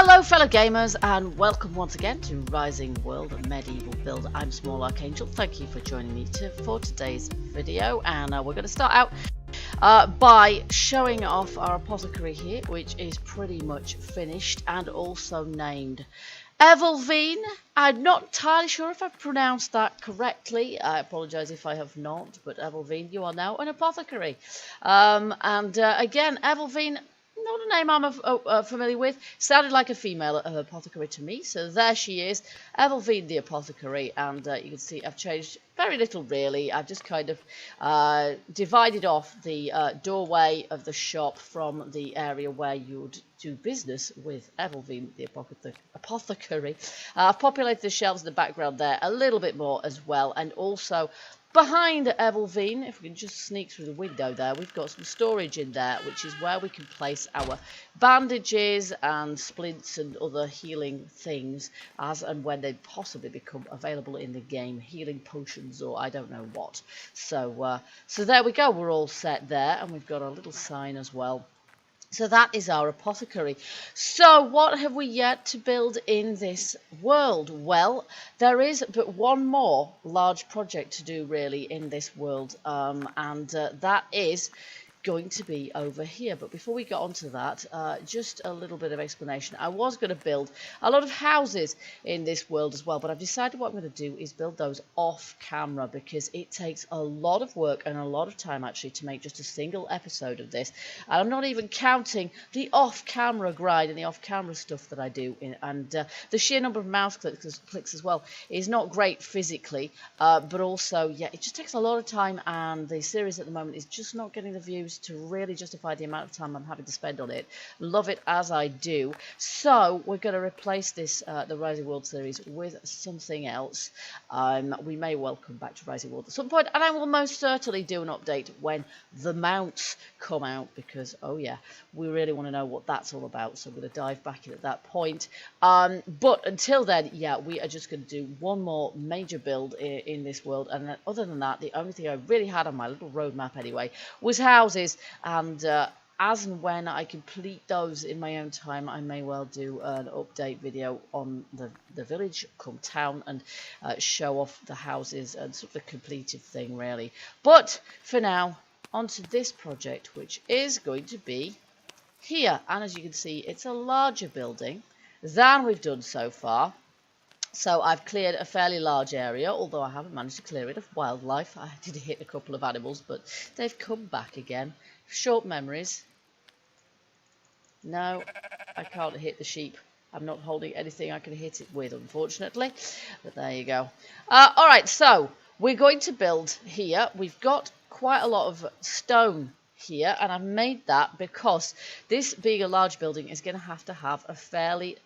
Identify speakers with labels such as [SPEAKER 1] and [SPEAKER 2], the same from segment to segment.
[SPEAKER 1] Hello fellow gamers and welcome once again to Rising World Medieval Build. I'm Small Archangel. Thank you for joining me for today's video, and we're going to start out by showing off our apothecary here, which is pretty much finished and also named Evelveen. I'm not entirely sure if I've pronounced that correctly. I apologise if I have not, but Evelveen, you are now an apothecary. Again, Evelveen, not a name I'm familiar with. Sounded like a female apothecary to me, so there she is, Evelveen the apothecary. And you can see I've changed very little really. I've just kind of divided off the doorway of the shop from the area where you'd do business with Evelveen the apothecary. I've populated the shelves in the background there a little bit more as well, and also behind Evelveen, if we can just sneak through the window there, we've got some storage in there, which is where we can place our bandages and splints and other healing things as and when they possibly become available in the game, healing potions or I don't know what. So there we go, we're all set there, and we've got a little sign as well. So that is our apothecary. So what have we yet to build in this world? Well, there is but one more large project to do really in this world, and that is going to be over here. But before we get on to that, just a little bit of explanation. I was going to build a lot of houses in this world as well, but I've decided what I'm going to do is build those off camera, because it takes a lot of work and a lot of time actually to make just a single episode of this. And I'm not even counting the off camera grind and the off camera stuff that I do, and the sheer number of mouse clicks as well is not great physically, but also, yeah, it just takes a lot of time, and the series at the moment is just not getting the views to really justify the amount of time I'm having to spend on it. Love it as I do. So we're going to replace this the Rising World series with something else. We may well come back to Rising World at some point, and I will most certainly do an update when the mounts come out, because oh yeah, we really want to know what that's all about. So I'm going to dive back in at that point. But until then, yeah, we are just going to do one more major build in this world, and other than that, the only thing I really had on my little roadmap anyway was houses. And as and when I complete those in my own time, I may well do an update video on the village come town and show off the houses and sort of the completed thing really. But for now, onto this project, which is going to be here. And as you can see, it's a larger building than we've done so far. So I've cleared a fairly large area, although I haven't managed to clear it of wildlife. I did hit a couple of animals, but they've come back again. Short memories. No, I can't hit the sheep. I'm not holding anything I can hit it with, unfortunately. But there you go. Alright, so we're going to build here. We've got quite a lot of stone here, and I've made that because this being a large building is going to have a fairly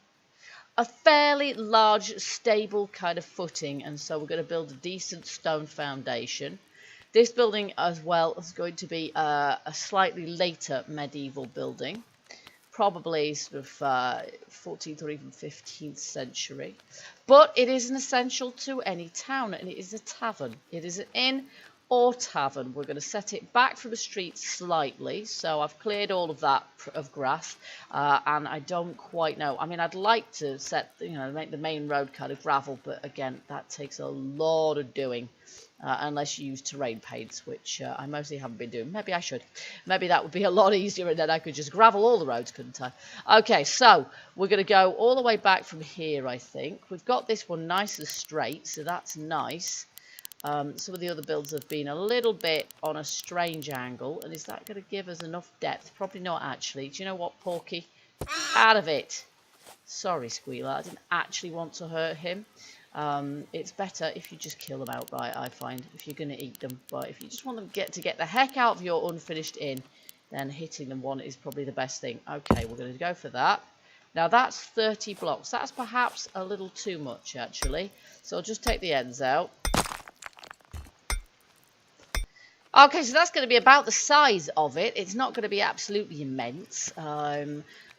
[SPEAKER 1] large stable kind of footing, and so we're going to build a decent stone foundation. This building as well is going to be a slightly later medieval building, probably sort of 14th or even 15th century, but it is an essential to any town, and it is a tavern. It is an inn or tavern. We're going to set it back from the street slightly, so I've cleared all of that of grass, and I don't quite know. I mean, I'd like to make the main road kind of gravel, but again, that takes a lot of doing, unless you use terrain paints, which I mostly haven't been doing. Maybe I should. Maybe that would be a lot easier, and then I could just gravel all the roads, couldn't I? Okay, so we're going to go all the way back from here, I think. We've got this one nice and straight, so that's nice. Some of the other builds have been a little bit on a strange angle, and is that going to give us enough depth? Probably not, actually. Do you know what, Porky? Out of it. Sorry, Squealer, I didn't actually want to hurt him. It's better if you just kill them outright, I find, if you're going to eat them. But if you just want them to get the heck out of your unfinished inn, then hitting them one is probably the best thing. Okay, we're going to go for that. Now that's 30 blocks. That's perhaps a little too much, actually. So I'll just take the ends out. Okay, so that's going to be about the size of it. It's not going to be absolutely immense.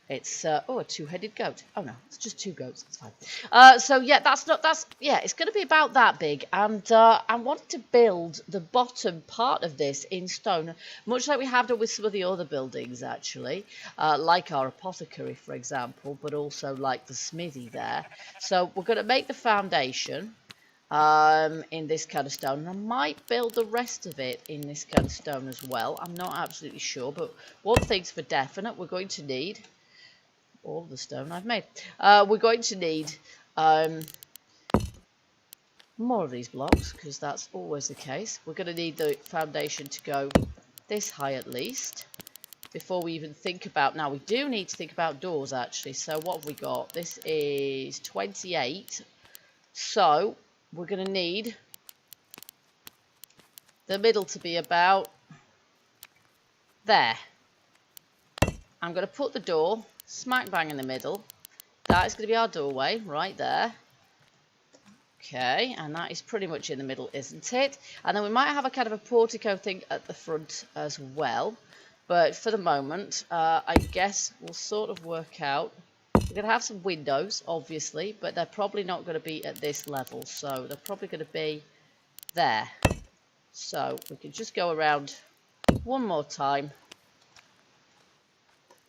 [SPEAKER 1] It's oh, a two-headed goat. Oh no, it's just two goats. It's fine. So yeah, it's going to be about that big, and I want to build the bottom part of this in stone, much like we have done with some of the other buildings actually, like our apothecary, for example, but also like the smithy there. So we're going to make the foundation in this kind of stone. I might build the rest of it in this kind of stone as well. I'm not absolutely sure, but one thing's for definite: we're going to need all the stone I've made. We're going to need more of these blocks, because that's always the case. We're going to need the foundation to go this high at least before we even think about... Now, we do need to think about doors, actually. So what have we got? This is 28. So we're going to need the middle to be about there. I'm going to put the door smack bang in the middle. That is going to be our doorway right there. Okay, and that is pretty much in the middle, isn't it? And then we might have a kind of a portico thing at the front as well. But for the moment, I guess we'll sort of work out. We're going to have some windows, obviously, but they're probably not going to be at this level. So they're probably going to be there. So we can just go around one more time.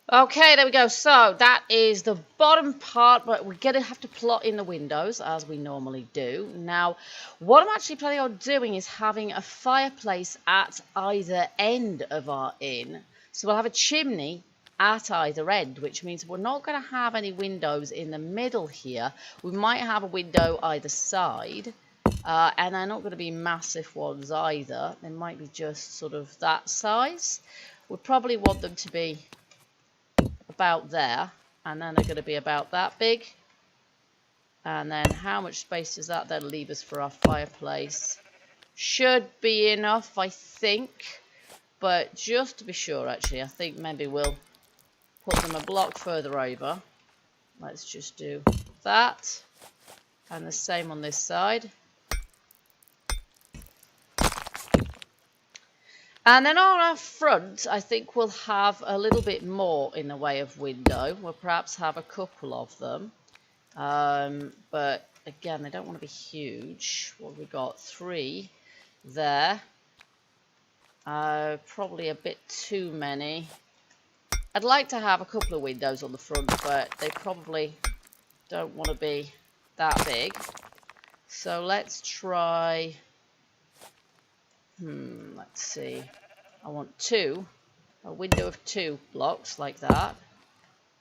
[SPEAKER 1] Okay, there we go. So that is the bottom part, but we're going to have to plot in the windows as we normally do. Now, what I'm actually planning on doing is having a fireplace at either end of our inn. So we'll have a chimney at either end, which means we're not going to have any windows in the middle here. We might have a window either side, and they're not going to be massive ones either. They might be just sort of that size. We probably want them to be about there, and then they're going to be about that big. And then how much space does that then leave us for our fireplace? Should be enough, I think, but just to be sure, actually, I think maybe we'll put them a block further over. Let's just do that, and the same on this side. And then on our front, I think we'll have a little bit more in the way of window. We'll perhaps have a couple of them. But again, they don't want to be huge. What have we got? 3 there. Probably a bit too many. I'd like to have a couple of windows on the front, but they probably don't want to be that big. So let's try... let's see. I want a window of 2 blocks like that,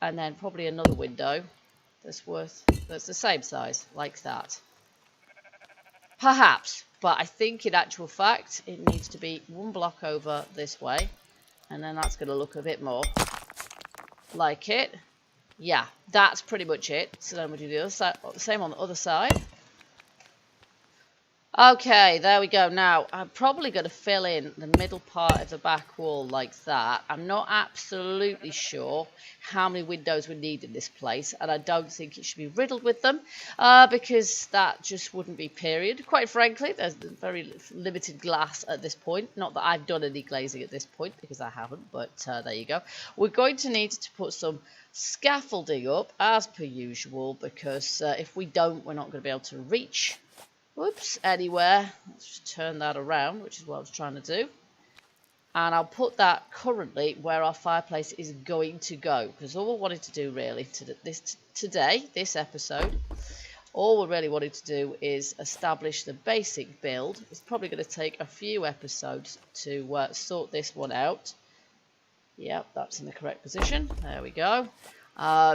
[SPEAKER 1] and then probably another window that's the same size like that. Perhaps, but I think in actual fact it needs to be 1 block over this way, and then that's going to look a bit more like it. Yeah, that's pretty much it. So then we'll do the other side, the same on the other side. Okay, there we go. Now, I'm probably going to fill in the middle part of the back wall like that. I'm not absolutely sure how many windows we need in this place, and I don't think it should be riddled with them, because that just wouldn't be period. Quite frankly, there's very limited glass at this point. Not that I've done any glazing at this point, because I haven't, but there you go. We're going to need to put some scaffolding up, as per usual, because if we don't, we're not going to be able to reach... Whoops, anywhere. Let's just turn that around, which is what I was trying to do. And I'll put that currently where our fireplace is going to go. Because all we wanted to do really this episode, all we really wanted to do is establish the basic build. It's probably going to take a few episodes to sort this one out. Yep, that's in the correct position. There we go.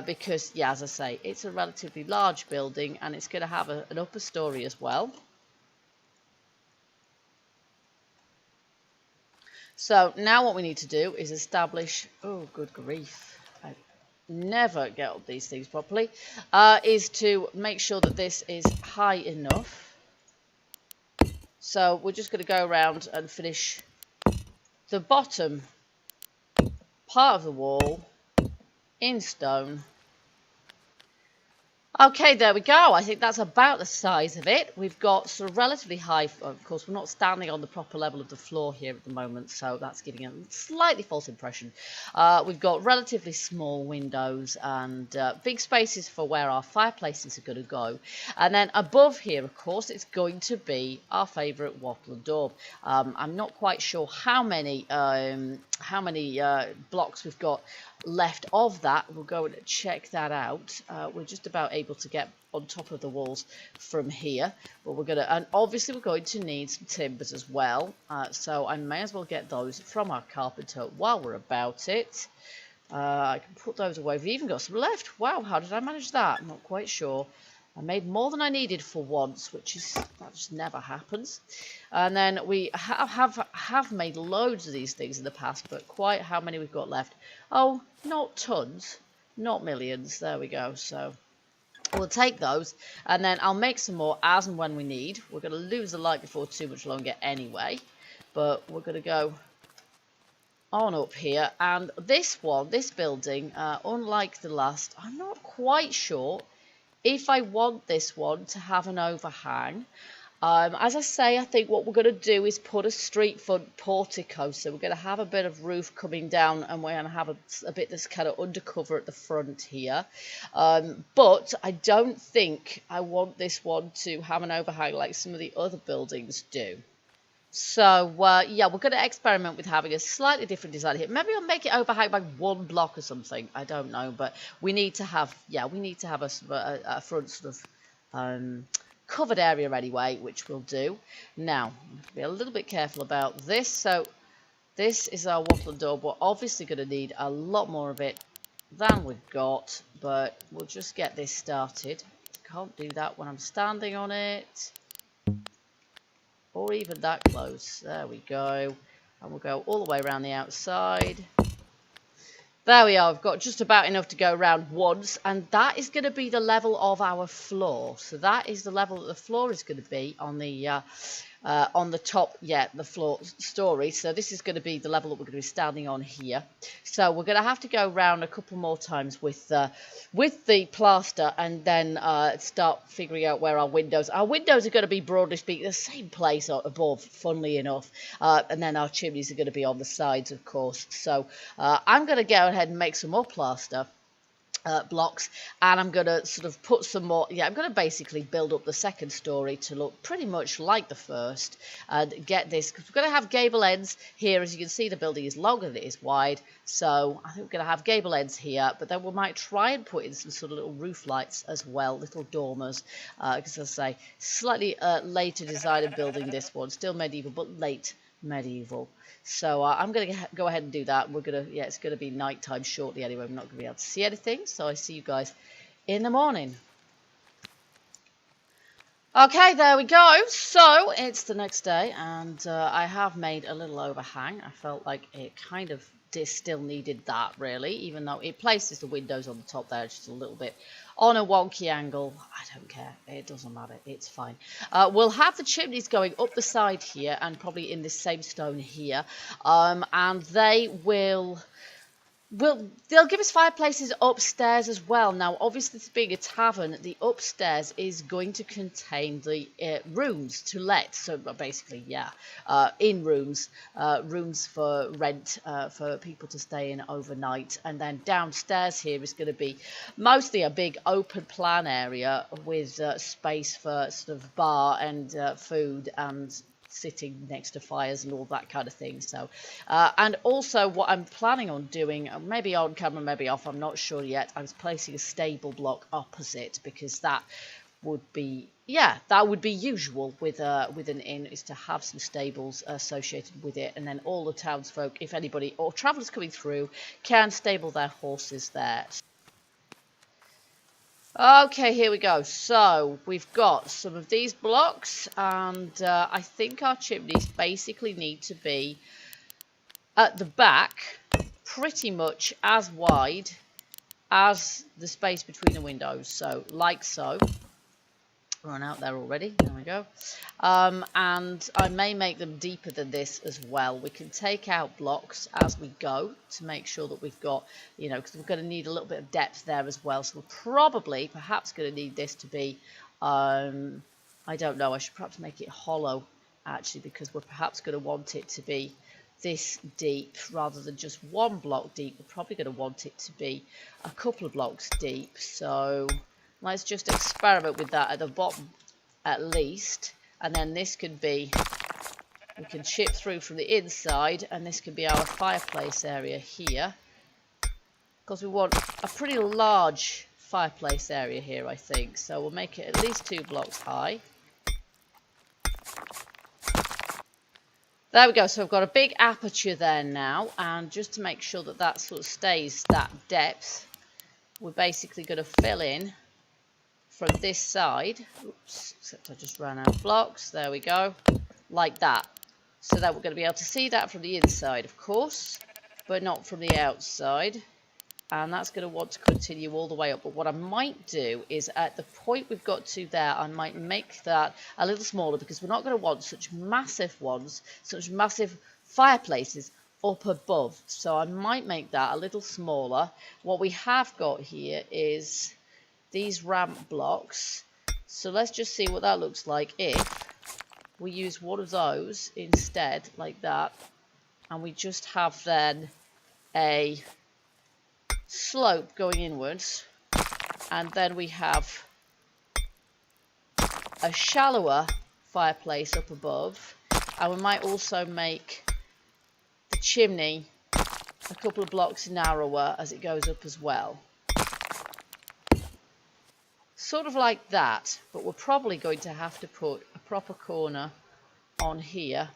[SPEAKER 1] Because, yeah, as I say, it's a relatively large building, and it's going to have an upper story as well. So now what we need to do is establish... Oh, good grief. I never get up these things properly. Is to make sure that this is high enough. So we're just going to go around and finish the bottom part of the wall in stone. Okay, there we go. I think that's about the size of it. We've got sort of relatively high, of course, we're not standing on the proper level of the floor here at the moment, so that's giving a slightly false impression. We've got relatively small windows and big spaces for where our fireplaces are going to go. And then above here, of course, it's going to be our favourite wattle and daub. I'm not quite sure how many blocks we've got left of that. We'll go and check that out. We're just about able to get on top of the walls from here, but we're gonna, and obviously we're going to need some timbers as well, so I may as well get those from our carpenter while we're about it. I can put those away. We've even got some left. Wow, how did I manage that? I'm not quite sure. I made more than I needed for once, which is, that just never happens. And then we have made loads of these things in the past, but quite how many we've got left? Oh, not tons, not millions. There we go. So we'll take those, and then I'll make some more as and when we need. We're going to lose the light before too much longer anyway, but we're going to go on up here. And this building, unlike the last, I'm not quite sure if I want this one to have an overhang. As I say, I think what we're going to do is put a street front portico. So we're going to have a bit of roof coming down, and we're going to have a bit that's kind of undercover at the front here. But I don't think I want this one to have an overhang like some of the other buildings do. So, yeah, we're going to experiment with having a slightly different design here. Maybe I'll make it overhang by one block or something. I don't know, but we need to have, yeah, we need to have a front sort of covered area anyway, which we'll do. Now, be a little bit careful about this. So, this is our wattle and daub. We're obviously going to need a lot more of it than we've got, but we'll just get this started. Can't do that when I'm standing on it, or even that close. There we go. And we'll go all the way around the outside. There we are. We've got just about enough to go around once, and that is going to be the level of our floor. So that is the level that the floor is going to be on the top, yeah, the floor story. So this is going to be the level that we're going to be standing on here. So we're going to have to go around a couple more times with the plaster, and then start figuring out where our windows are going to be, broadly speaking, the same place above, funnily enough, and then our chimneys are going to be on the sides, of course. So I'm going to go ahead and make some more plaster blocks, and I'm going to sort of put some more, yeah, I'm going to basically build up the second story to look pretty much like the first, and get this, because we're going to have gable ends here. As you can see, the building is longer than it is wide, so I think we're going to have gable ends here, but then we might try and put in some sort of little roof lights as well, little dormers, because as I say, slightly later design of building this one, still medieval, but late medieval. So I'm going to go ahead and do that. We're going to, yeah, it's going to be nighttime shortly anyway. I'm not going to be able to see anything, so I see you guys in the morning. Okay, there we go. So it's the next day, and I have made a little overhang. I felt like it kind of still needed that, really, even though it places the windows on the top there just a little bit on a wonky angle. I don't care. It doesn't matter. It's fine. We'll have the chimneys going up the side here, and probably in this same stone here, and they'll give us fireplaces upstairs as well. Now, obviously, this being a tavern, the upstairs is going to contain the rooms to let. So basically, yeah, in rooms for rent, for people to stay in overnight. And then downstairs here is going to be mostly a big open plan area with space for sort of bar and food and sitting next to fires and all that kind of thing. So and also what I'm planning on doing, maybe on camera, maybe off, I'm not sure yet, I was placing a stable block opposite, because that would be, yeah, that would be usual with an inn, is to have some stables associated with it, and then all the townsfolk, if anybody or travellers coming through, can stable their horses there. Okay, here we go. So we've got some of these blocks, and I think our chimneys basically need to be at the back pretty much as wide as the space between the windows. So like so. Run out there already. There we go. And I may make them deeper than this as well. We can take out blocks as we go to make sure that we've got, you know, because we're going to need a little bit of depth there as well. So we're probably, perhaps going to need this to be, I don't know, I should perhaps make it hollow actually, because we're perhaps going to want it to be this deep rather than just one block deep. We're probably going to want it to be a couple of blocks deep. So let's just experiment with that at the bottom at least. And then this could be, we can chip through from the inside, and this could be our fireplace area here. Because we want a pretty large fireplace area here, I think. So we'll make it at least 2 blocks high. There we go, so I've got a big aperture there now, and just to make sure that that sort of stays that depth, we're basically going to fill in from this side. Oops, except I just ran out of blocks. There we go, like that. So that we're going to be able to see that from the inside, of course, but not from the outside. And that's going to want to continue all the way up. But what I might do is at the point we've got to there, I might make that a little smaller, because we're not going to want such massive ones, such massive fireplaces up above. So I might make that a little smaller. What we have got here is these ramp blocks. So let's just see what that looks like if we use one of those instead, like that. And we just have then a slope going inwards, and then we have a shallower fireplace up above, and we might also make the chimney a couple of blocks narrower as it goes up as well, sort of like that. But we're probably going to have to put a proper corner on here,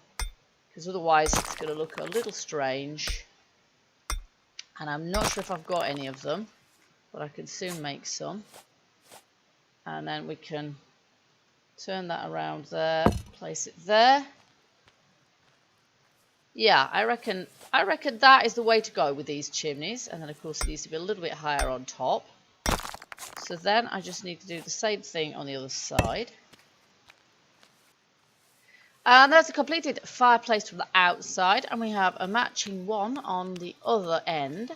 [SPEAKER 1] because otherwise it's going to look a little strange. And I'm not sure if I've got any of them, but I can soon make some. And then we can turn that around there, place it there. Yeah, I reckon that is the way to go with these chimneys. And then of course it needs to be a little bit higher on top. So then I just need to do the same thing on the other side. And that's a completed fireplace from the outside, and we have a matching one on the other end.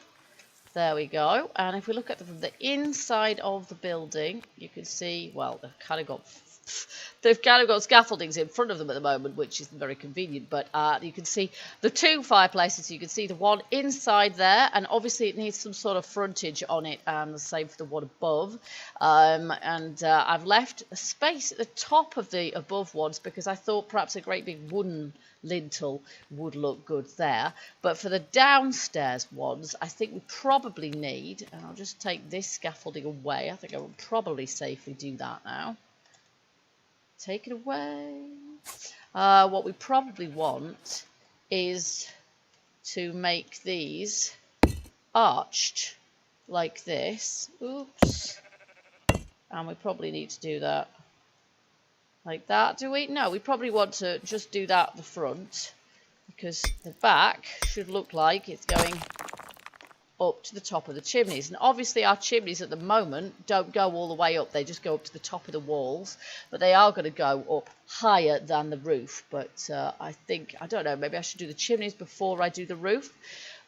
[SPEAKER 1] There we go. And if we look at from the inside of the building, you can see, well, they've kind of got scaffoldings in front of them at the moment, which isn't very convenient, but you can see the 2 fireplaces. You can see the one inside there, and obviously it needs some sort of frontage on it, and the same for the one above. I've left a space at the top of the above ones because I thought perhaps a great big wooden lintel would look good there. But for the downstairs ones, I think we probably need, and I'll just take this scaffolding away. I think I will probably safely do that now. Take it away. What we probably want is to make these arched like this. Oops. And we probably need to do that like that, do we? No, we probably want to just do that at the front, because the back should look like it's going up to the top of the chimneys. And obviously our chimneys at the moment don't go all the way up, they just go up to the top of the walls, but they are going to go up higher than the roof. But I don't know, maybe I should do the chimneys before I do the roof.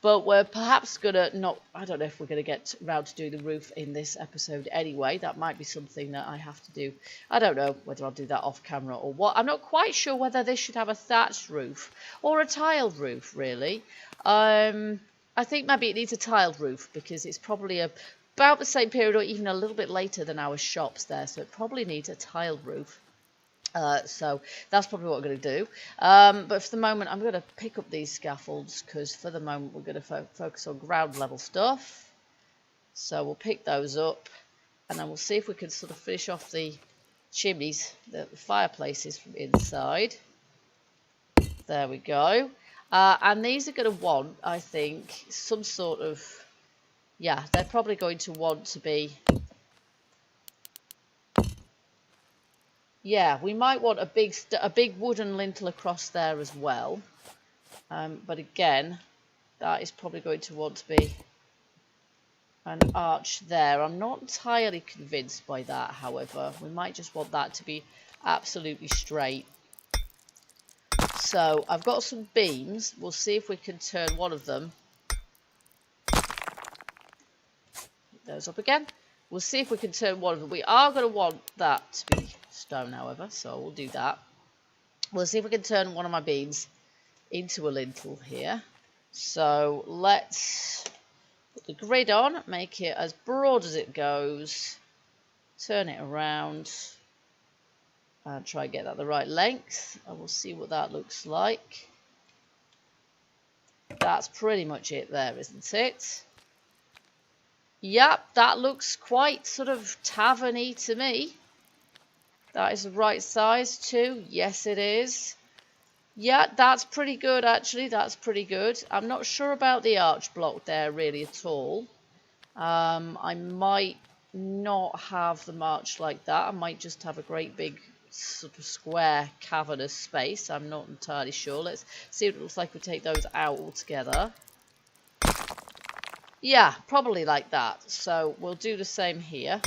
[SPEAKER 1] But we're perhaps going to not, I don't know if we're going to get around to doing the roof in this episode anyway. That might be something that I have to do. I don't know whether I'll do that off camera or what. I'm not quite sure whether this should have a thatched roof or a tiled roof, really. I think maybe it needs a tiled roof, because it's probably about the same period or even a little bit later than our shops there. So it probably needs a tiled roof. So that's probably what we're going to do. But for the moment, I'm going to pick up these scaffolds, because for the moment we're going to focus on ground level stuff. So we'll pick those up, and then we'll see if we can sort of finish off the chimneys, the fireplaces from inside. There we go. And these are going to want, I think, some sort of, yeah, they're probably going to want to be, yeah, we might want a big wooden lintel across there as well. But again, that is probably going to want to be an arch there. I'm not entirely convinced by that, however. We might just want that to be absolutely straight. So I've got some beams. We'll see if we can turn one of them. Put those up again. We'll see if we can turn one of them. We are going to want that to be stone, however, so we'll do that. We'll see if we can turn one of my beams into a lintel here. So let's put the grid on, make it as broad as it goes, turn it around, and try and get that the right length, and we'll see what that looks like. That's pretty much it there, isn't it? Yep, that looks quite sort of tavern-y to me. That is the right size too. Yes, it is. Yeah, that's pretty good, actually. That's pretty good. I'm not sure about the arch block there really at all. I might not have the arch like that. I might just have a great big sort of square cavernous space. I'm not entirely sure. Let's see what it looks like we take those out altogether. Yeah, probably like that. So we'll do the same here.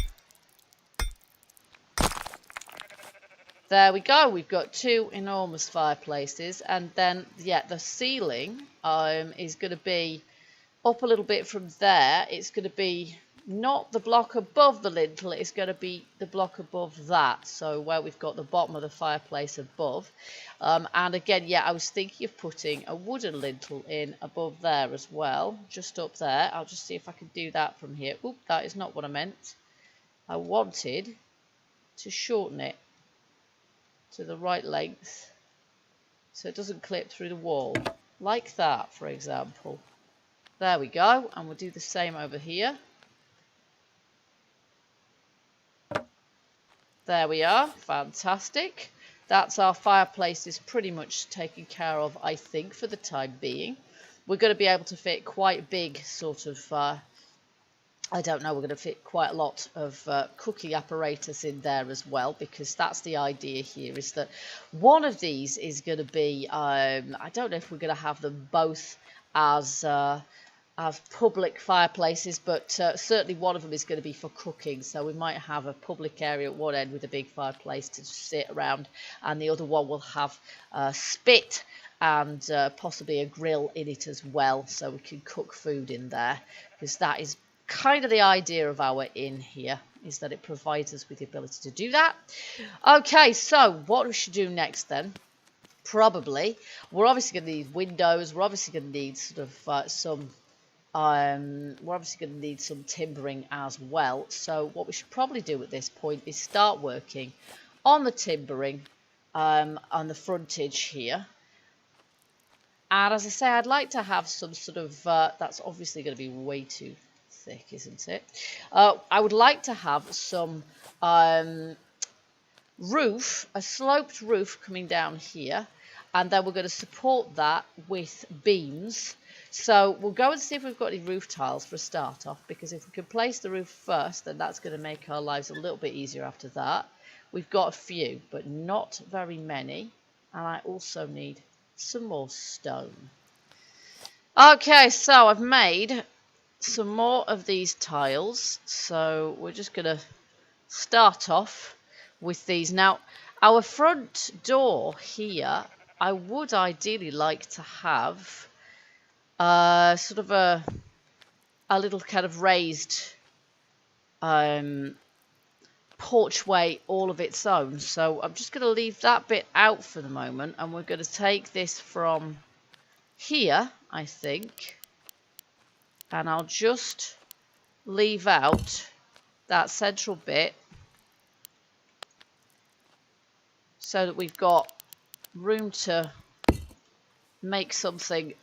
[SPEAKER 1] There we go. We've got two enormous fireplaces, and then yeah, the ceiling is going to be up a little bit from there. It's going to be not the block above the lintel, it's going to be the block above that, so where we've got the bottom of the fireplace above. And again, yeah, I was thinking of putting a wooden lintel in above there as well, just up there. I'll just see if I can do that from here. Oop, that is not what I meant. I wanted to shorten it to the right length so it doesn't clip through the wall, like that, for example. There we go, and we'll do the same over here. There we are, fantastic. That's our fireplaces pretty much taken care of, I think, for the time being. We're going to be able to fit quite big sort of, I don't know, we're going to fit quite a lot of cooking apparatus in there as well, because that's the idea here, is that one of these is going to be, I don't know if we're going to have them both as public fireplaces, but certainly one of them is going to be for cooking, so we might have a public area at one end with a big fireplace to sit around, and the other one will have a spit and possibly a grill in it as well, so we can cook food in there, because that is kind of the idea of our inn here, is that it provides us with the ability to do that. Okay, so what we should do next then, probably, we're obviously going to need windows, we're obviously going to need sort of we're obviously going to need some timbering as well. So what we should probably do at this point is start working on the timbering on the frontage here. And as I say, I'd like to have some sort of, that's obviously going to be way too thick, isn't it? I would like to have some roof, a sloped roof coming down here. And then we're going to support that with beams. So we'll go and see if we've got any roof tiles for a start off, because if we can place the roof first, then that's going to make our lives a little bit easier after that. We've got a few, but not very many. And I also need some more stone. Okay, so I've made some more of these tiles. So we're just going to start off with these. Now, our front door here, I would ideally like to have sort of a little kind of raised porchway all of its own. So I'm just going to leave that bit out for the moment, and we're going to take this from here, I think, and I'll just leave out that central bit so that we've got room to make something,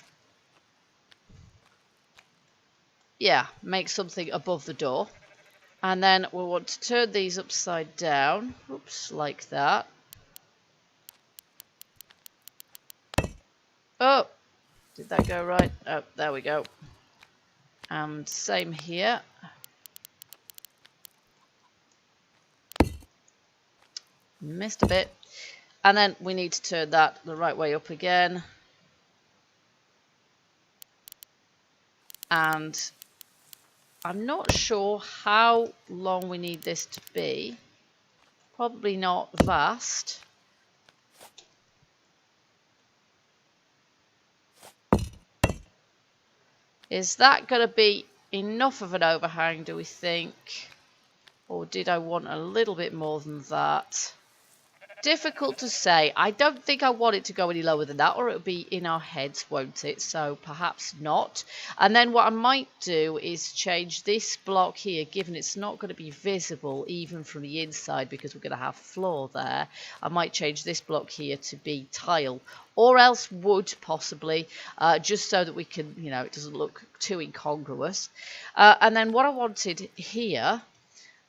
[SPEAKER 1] yeah, make something above the door. And then we'll want to turn these upside down, oops, like that. Oh, did that go right? Oh, there we go. And same here. Missed a bit. And then we need to turn that the right way up again. And I'm not sure how long we need this to be. Probably not vast. Is that going to be enough of an overhang, do we think? Or did I want a little bit more than that? Difficult to say. I don't think I want it to go any lower than that, or it'll be in our heads, won't it? So perhaps not. And then what I might do is change this block here, given it's not going to be visible even from the inside because we're going to have floor there. I might change this block here to be tile, or else wood possibly, just so that we can, you know, it doesn't look too incongruous. And then what I wanted here,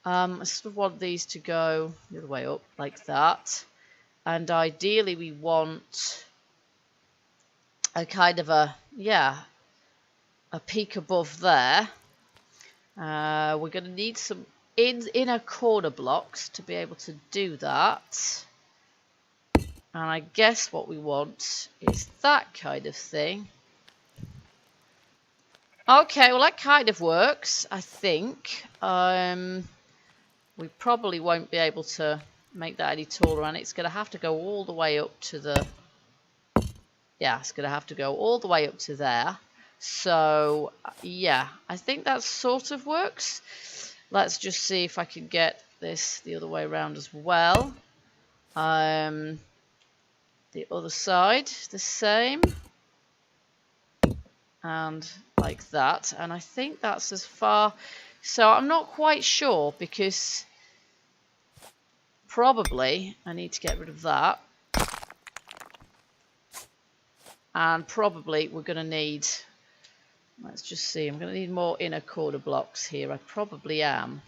[SPEAKER 1] I sort of want these to go the other way up like that, and ideally we want a kind of a peak above there. We're going to need some inner corner blocks to be able to do that, and I guess what we want is that kind of thing. Okay, well that kind of works, I think. We probably won't be able to make that any taller, and it's going to have to go all the way up to the... Yeah, it's going to have to go all the way up to there. So, yeah, I think that sort of works. Let's just see if I can get this the other way around as well. The other side, the same. And like that. And I think that's as far... So I'm not quite sure because... Probably I need to get rid of that, and probably we're going to need, let's just see, I'm going to need more inner corner blocks here. I probably am,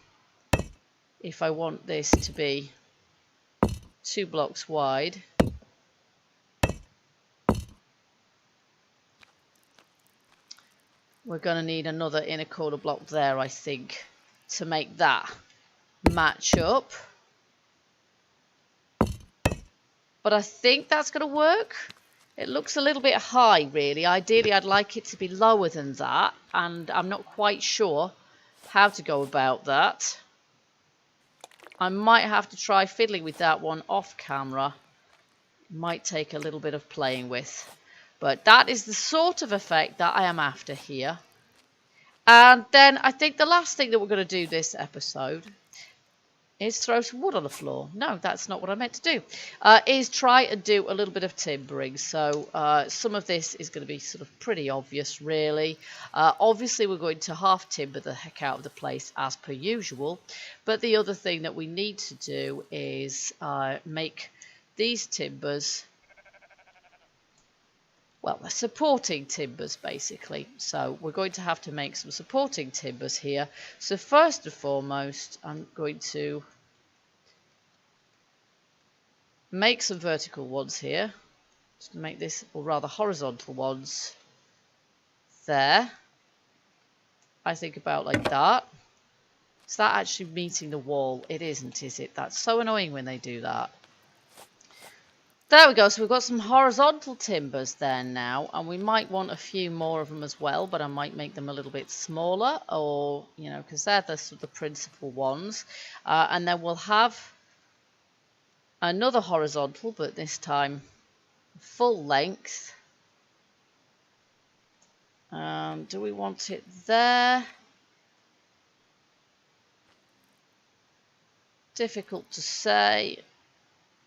[SPEAKER 1] if I want this to be 2 blocks wide. We're going to need another inner corner block there, I think, to make that match up. But I think that's going to work. It looks a little bit high, really. Ideally, I'd like it to be lower than that, and I'm not quite sure how to go about that. I might have to try fiddling with that one off camera. Might take a little bit of playing with. But that is the sort of effect that I am after here. And then I think the last thing that we're going to do this episode is throw some wood on the floor. No, that's not what I meant to do. Is try and do a little bit of timbering. So some of this is going to be sort of pretty obvious, really. Obviously, we're going to half timber the heck out of the place as per usual. But the other thing that we need to do is make these timbers, well, they're supporting timbers, basically. So we're going to have to make some supporting timbers here. So first and foremost, I'm going to make some vertical ones here. Just to make this, or rather horizontal ones, there. I think about like that. Is that actually meeting the wall? It isn't, is it? That's so annoying when they do that. There we go, so we've got some horizontal timbers there now, and we might want a few more of them as well, but I might make them a little bit smaller, or, you know, because they're the sort of principal ones. And then we'll have another horizontal, but this time full length. Do we want it there? Difficult to say.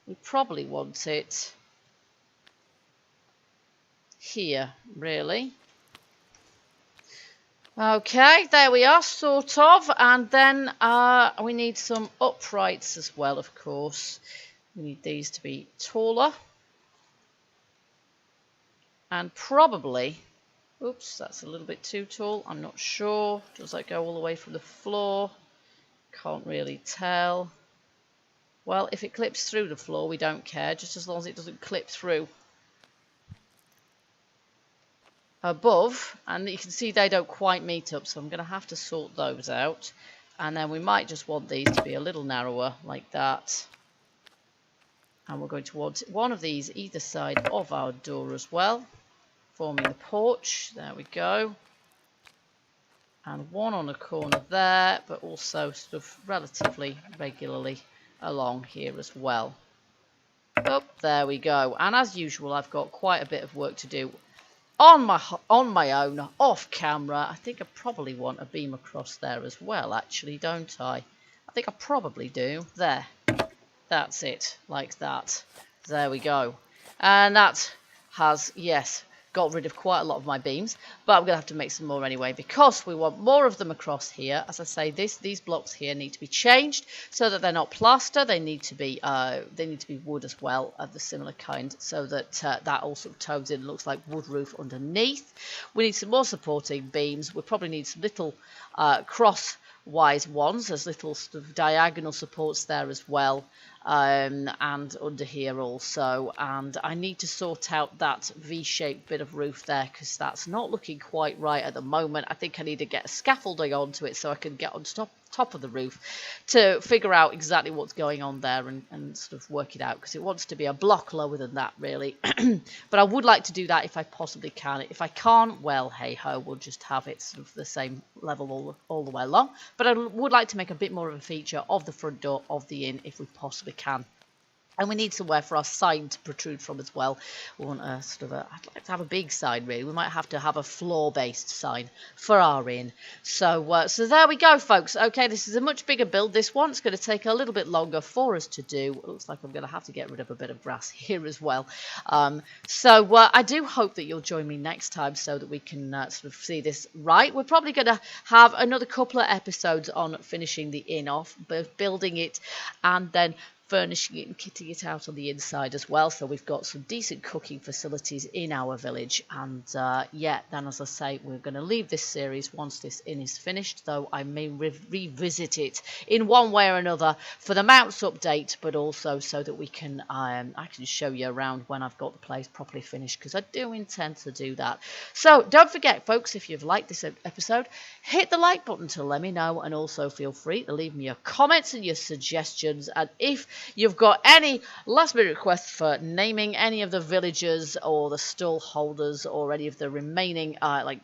[SPEAKER 1] We probably want it here, really. Okay, there we are, sort of. And then we need some uprights as well, of course. We need these to be taller. And probably, oops, that's a little bit too tall. I'm not sure. Does that go all the way from the floor? Can't really tell. Well, if it clips through the floor, we don't care, just as long as it doesn't clip through above. And you can see they don't quite meet up, so I'm going to have to sort those out. And then we might just want these to be a little narrower, like that. And we're going to want one of these either side of our door as well, forming the porch. There we go. and one on the corner there, but also sort of relatively regularly along here as well. Oh, there we go. And as usual, I've got quite a bit of work to do on my own, off camera. I think I probably want a beam across there as well, actually, don't I? I think I probably do. There. That's it, like that. There we go. And that has, yes, got rid of quite a lot of my beams, but I'm going to have to make some more anyway because we want more of them across here. As I say, these blocks here need to be changed so that they're not plaster. They need to be wood as well, of the similar kind, so that that also tones in and looks like wood roof underneath. We need some more supporting beams. We probably need some little crosswise ones. There's little sort of diagonal supports there as well. And under here also, and I need to sort out that V-shaped bit of roof there because that's not looking quite right at the moment. I think I need to get a scaffolding onto it so I can get on top of the roof to figure out exactly what's going on there and sort of work it out, because it wants to be a block lower than that really. But I would like to do that if I possibly can. If I can't, well, hey ho, we'll just have it sort of the same level all the way along. But I would like to make a bit more of a feature of the front door of the inn if we possibly can. And we need somewhere for our sign to protrude from as well. We want a sort of I'd like to have a big sign really. We might have to have a floor-based sign for our inn. So there we go, folks. Okay, this is a much bigger build. This one, it's going to take a little bit longer for us to do. It looks like I'm going to have to get rid of a bit of grass here as well. I do hope that you'll join me next time so that we can sort of see this right. We're probably going to have another couple of episodes on finishing the inn off, building it, and then furnishing it and kitting it out on the inside as well, so we've got some decent cooking facilities in our village. And yeah, then as I say, we're going to leave this series once this inn is finished, though I may revisit it in one way or another for the mounts update, but also so that we can I can show you around when I've got the place properly finished, because I do intend to do that. So don't forget, folks, if you've liked this episode, hit the like button to let me know, and also feel free to leave me your comments and your suggestions. And if you've got any last minute requests for naming any of the villagers or the stall holders or any of the remaining, I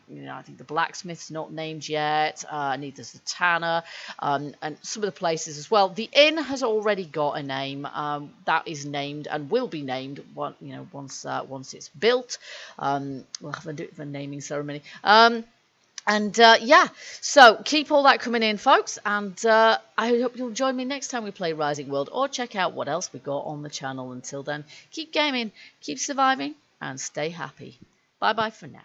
[SPEAKER 1] think the blacksmith's not named yet, neither's the tanner, and some of the places as well. The inn has already got a name that is named and will be named once it's built. We'll have a naming ceremony. Yeah, so keep all that coming in, folks, and I hope you'll join me next time we play Rising World, or check out what else we've got on the channel. Until then, keep gaming, keep surviving, and stay happy. Bye bye for now.